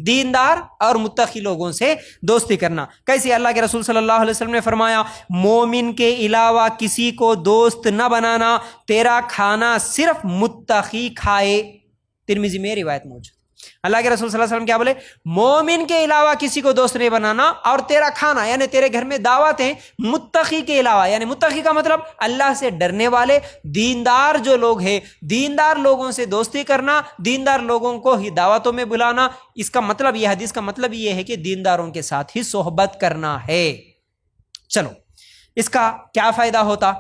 دیندار اور متقی لوگوں سے دوستی کرنا. کیسے؟ اللہ کے رسول صلی اللہ علیہ وسلم نے فرمایا مومن کے علاوہ کسی کو دوست نہ بنانا، تیرا کھانا صرف متقی کھائے. ترمذی میں روایت موجود. اللہ کے رسول صلی اللہ علیہ وسلم کیا بولے؟ مومن کے علاوہ کسی کو دوست نہیں بنانا، اور تیرا کھانا یعنی تیرے گھر میں دعوت ہے متقی کے علاوہ، یعنی متقی کا مطلب اللہ سے ڈرنے والے دیندار جو لوگ ہیں، دیندار لوگوں سے دوستی کرنا، دیندار لوگوں کو ہی دعوتوں میں بلانا. اس کا مطلب یہ، حدیث کا مطلب یہ ہے کہ دینداروں کے ساتھ ہی صحبت کرنا ہے. چلو اس کا کیا فائدہ ہوتا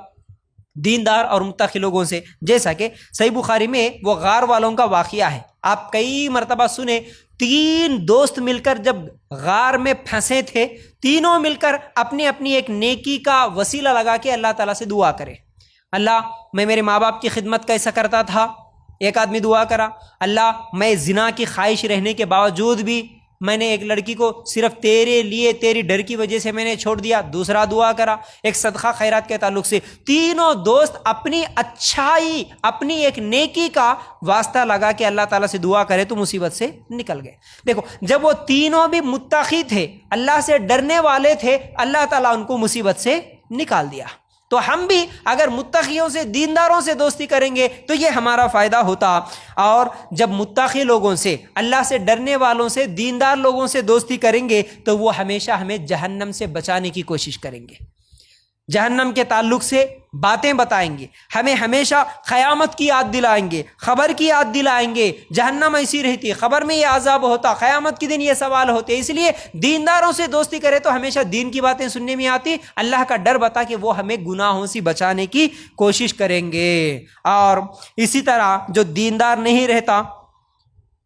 دیندار اور متقی لوگوں سے؟ جیسا کہ صحیح بخاری میں وہ غار والوں کا واقعہ ہے. آپ کئی مرتبہ سنیں، 3 دوست مل کر جب غار میں پھنسے تھے، تینوں مل کر اپنی اپنی ایک نیکی کا وسیلہ لگا کے اللہ تعالیٰ سے دعا کرے. اللہ میں میرے ماں باپ کی خدمت کیسا کرتا تھا. ایک آدمی دعا کرا اللہ میں زنا کی خواہش رہنے کے باوجود بھی میں نے ایک لڑکی کو صرف تیرے لیے تیری ڈر کی وجہ سے میں نے چھوڑ دیا. دوسرا دعا کرا ایک صدقہ خیرات کے تعلق سے. تینوں دوست اپنی اچھائی، اپنی ایک نیکی کا واسطہ لگا کے اللہ تعالیٰ سے دعا کرے تو مصیبت سے نکل گئے. دیکھو جب وہ تینوں بھی متقی تھے، اللہ سے ڈرنے والے تھے، اللہ تعالیٰ ان کو مصیبت سے نکال دیا. تو ہم بھی اگر متقیوں سے، دینداروں سے دوستی کریں گے تو یہ ہمارا فائدہ ہوتا. اور جب متقی لوگوں سے، اللہ سے ڈرنے والوں سے، دیندار لوگوں سے دوستی کریں گے تو وہ ہمیشہ ہمیں جہنم سے بچانے کی کوشش کریں گے، جہنم کے تعلق سے باتیں بتائیں گے، ہمیں ہمیشہ قیامت کی یاد دلائیں گے، خبر کی یاد دلائیں گے. جہنم ایسی رہتی، خبر میں یہ عذاب ہوتا، قیامت کے دن یہ سوال ہوتے. اس لیے دینداروں سے دوستی کرے تو ہمیشہ دین کی باتیں سننے میں آتی، اللہ کا ڈر بتا کہ وہ ہمیں گناہوں سے بچانے کی کوشش کریں گے. اور اسی طرح جو دیندار نہیں رہتا،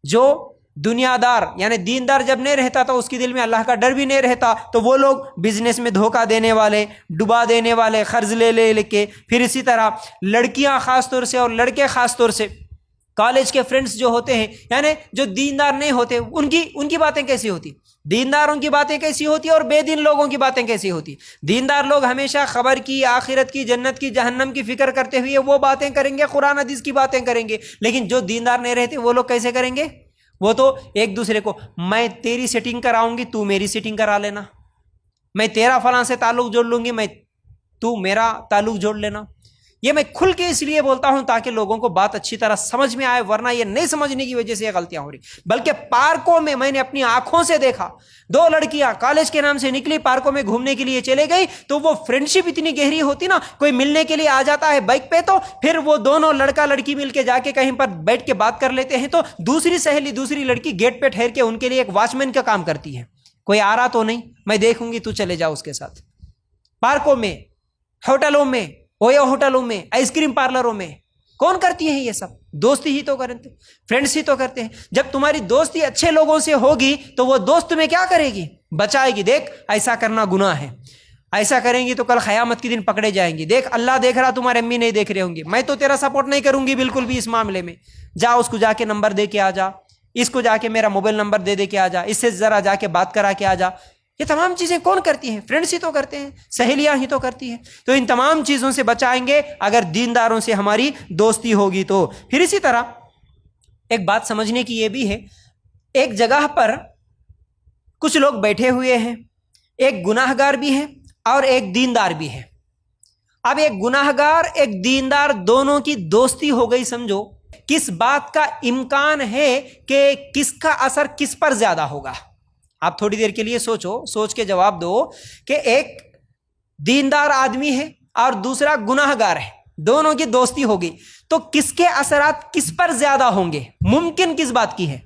جو دنیا دار یعنی دیندار جب نہیں رہتا تو اس کے دل میں اللہ کا ڈر بھی نہیں رہتا، تو وہ لوگ بزنس میں دھوکہ دینے والے، ڈبا دینے والے، قرض لے کے. پھر اسی طرح لڑکیاں خاص طور سے اور لڑکے خاص طور سے، کالج کے فرینڈز جو ہوتے ہیں یعنی جو دیندار نہیں ہوتے، ان کی باتیں کیسی ہوتی؟ دینداروں کی باتیں کیسی ہوتی اور بے دین لوگوں کی باتیں کیسی ہوتی؟ دیندار لوگ ہمیشہ خبر کی، آخرت کی، جنت کی، جہنم کی فکر کرتے ہوئے وہ باتیں کریں گے، قرآن حدیث کی باتیں کریں گے. لیکن جو دیندار نہیں رہتے وہ لوگ کیسے کریں گے؟ وہ تو ایک دوسرے کو میں تیری سیٹنگ کراؤں گی، تو میری سیٹنگ کرا لینا، میں تیرا فلاں سے تعلق جوڑ لوں گی، تو میرا تعلق جوڑ لینا. یہ میں کھل کے اس لیے بولتا ہوں تاکہ لوگوں کو بات اچھی طرح سمجھ میں آئے، ورنہ یہ نہیں سمجھنے کی وجہ سے یہ غلطیاں ہو رہی. بلکہ پارکوں میں نے اپنی آنکھوں سے دیکھا، 2 لڑکیاں کالج کے نام سے نکلی، پارکوں میں گھومنے کے لیے چلے گئی، تو وہ فرینڈشپ اتنی گہری ہوتی نا، کوئی ملنے کے لیے آ جاتا ہے بائک پہ تو پھر وہ دونوں لڑکا لڑکی مل کے جا کے کہیں پر بیٹھ کے بات کر لیتے ہیں، تو دوسری سہیلی، دوسری لڑکی گیٹ پہ ٹھہر کے ان کے لیے ایک واچ مین کا کام کرتی ہے. کوئی آ رہا تو نہیں، میں دیکھوں گی، تو چلے جا اس کے ساتھ. پارکوں میں، ہوٹلوں میں، اویو ہوٹلوں میں، آئس کریم پارلروں میں کون کرتی ہے یہ سب؟ دوستی ہی تو کرتے، فرینڈس ہی تو کرتے ہیں. جب تمہاری دوستی اچھے لوگوں سے ہوگی تو وہ دوست تمہیں کیا کرے گی؟ بچائے گی. دیکھ ایسا کرنا گناہ ہے، ایسا کریں گی تو کل قیامت کے دن پکڑے جائیں گی. دیکھ اللہ دیکھ رہا، تمہارے امی نہیں دیکھ رہے ہوں گے. میں تو تیرا سپورٹ نہیں کروں گی بالکل بھی اس معاملے میں. جا اس کو جا کے نمبر دے کے آ جا، اس کو جا کے میرا موبائل نمبر دے کے آ جا، اس سے ذرا جا کے بات کرا کے آ جا. یہ تمام چیزیں کون کرتی ہیں؟ فرینڈس ہی تو کرتے ہیں، سہیلیاں ہی تو کرتی ہیں. تو ان تمام چیزوں سے بچائیں گے اگر دینداروں سے ہماری دوستی ہوگی تو. پھر اسی طرح ایک بات سمجھنے کی یہ بھی ہے، ایک جگہ پر کچھ لوگ بیٹھے ہوئے ہیں، ایک گناہ گار بھی ہے اور ایک دیندار بھی ہے. اب ایک گناہ گار ایک دیندار دونوں کی دوستی ہو گئی، سمجھو کس بات کا امکان ہے کہ کس کا اثر کس پر زیادہ ہوگا؟ آپ تھوڑی دیر کے لیے سوچو، سوچ کے جواب دو کہ ایک دیندار آدمی ہے اور دوسرا گناہ گار ہے، دونوں کی دوستی ہوگی تو کس کے اثرات کس پر زیادہ ہوں گے؟ ممکن کس بات کی ہے؟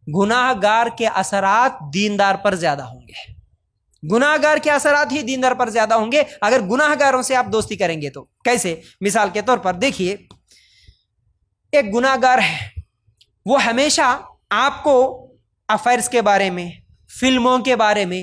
گناہ گار کے اثرات دیندار پر زیادہ ہوں گے. گناہ گار کے اثرات ہی دیندار پر زیادہ ہوں گے اگر گناہ گاروں سے آپ دوستی کریں گے تو. کیسے؟ مثال کے طور پر دیکھیے، ایک گناہ گار ہے، وہ ہمیشہ آپ کو افیئرس کے بارے میں، فلموں کے بارے میں،